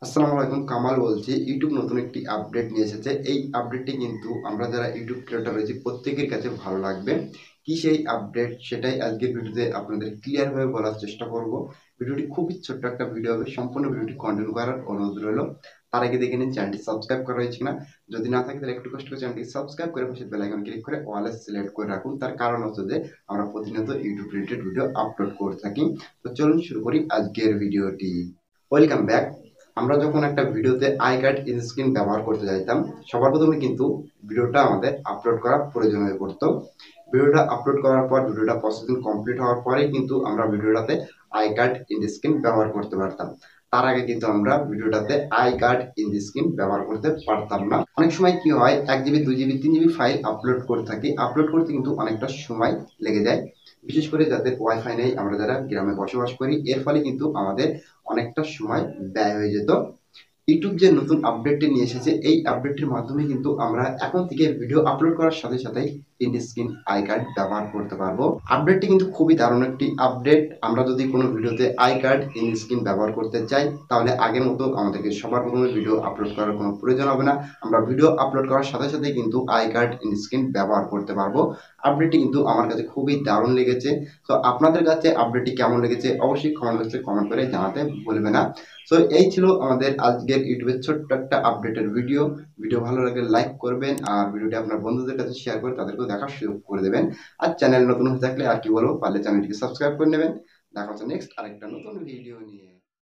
আসসালামু আলাইকুম, কামাল বলছি। ইউটিউব নতুন একটি আপডেট নিয়ে এসেছে। এই আপডেটটি কিন্তু আমরা যারা ইউটিউব ক্রিয়েটর রয়েছি প্রত্যেকের কাছে ভালো লাগবে। কি সেই আপডেট সেটাই আজকের ভিডিওতে আপনাদের ক্লিয়ারভাবে বলার চেষ্টা করব। ভিডিওটি খুবই ছোট্ট একটা ভিডিও হবে, সম্পূর্ণ ভিডিওটি কন্টিনিউ করার অনুরোধ রইল। তার আগে দেখে নিন চ্যানেলটি সাবস্ক্রাইব করা হয়েছে কিনা। যদি না থাকে তাহলে একটু কষ্ট করে চ্যানেলটি সাবস্ক্রাইব করে পাশে বেল আইকন ক্লিক করে অলে সিলেক্ট করে রাখুন। তার কারণ হচ্ছে যে আমরা প্রতিনিয়ত ইউটিউব রিলেটেড ভিডিও আপলোড করে থাকি। তো চলুন শুরু করি আজকের ভিডিওটি। Welcome back. আমরা যখন একটা ভিডিওতে আই কার্ড স্ক্রিন ব্যবহার করতে চাইতাম, সবার প্রথমে কিন্তু ভিডিওটা আমাদের আপলোড করা প্রয়োজন হয়ে পড়তো। ভিডিওটা আপলোড করার পর ভিডিওটা প্রসেসিং কমপ্লিট হওয়ার পরেই কিন্তু আমরা ভিডিওটাতে আই কার্ড স্ক্রিন ব্যবহার করতে পারতাম। তার আগে কিন্তু আমরা ভিডিওটাতে আই কার্ড স্ক্রিন ব্যবহার করতে পারতাম না। অনেক সময় কি হয়, 1 GB 2 GB 3 GB file upload করে থাকি, আপলোড করতে কিন্তু অনেকটা সময় লেগে যায়। বিশেষ করে যাদের ওয়াইফাই নেই, আমরা যারা গ্রামে বসবাস করি, এর ফলে কিন্তু আমাদের অনেকটা সময় ব্যয় হয়ে যেত। ইউটিউব যে নতুন আপডেটটি নিয়ে এসেছে, এই আপডেটটির মাধ্যমে কিন্তু আমরা এখন থেকে ভিডিও আপলোড করার সাথে সাথেই প্রিন্ট স্ক্রিন আই কার্ড ব্যবহার করতে পারবো। আপডেটটি কিন্তু খুবই দারুণ একটি আপডেট। আমরা যদি কোনো ভিডিওতে আই কার্ড প্রিন্ট স্ক্রিন ব্যবহার করতে চাই, তাহলে আগের মতো আমাদেরকে সবার প্রথমে ভিডিও আপলোড করার কোনো প্রয়োজন হবে না। আমরা ভিডিও আপলোড করার সাথে সাথেই কিন্তু আই কার্ড প্রিন্ট স্ক্রিন ব্যবহার করতে পারবো। আপডেটটি কিন্তু আমার কাছে খুবই দারুণ লেগেছে। তো আপনাদের কাছে আপডেটটি কেমন লেগেছে অবশ্যই কমেন্ট বক্সে কমেন্ট করে জানাতে ভুলবে না। সো এই ছিল আমাদের আজকের ইউটিউবের ছোট্ট একটা আপডেটের ভিডিও। ভিডিও ভালো লাগলে লাইক করবেন, আর ভিডিওটি আপনার বন্ধুদের কাছে শেয়ার করে তাদেরকেও দেখার সুযোগ করে দেবেন। আর চ্যানেল নতুন হয়ে থাকলে আর কি বলবো, পারলে চ্যানেলটিকে সাবস্ক্রাইব করে নেবেন। দেখা হচ্ছে নেক্সট আরেকটা নতুন ভিডিও নিয়ে।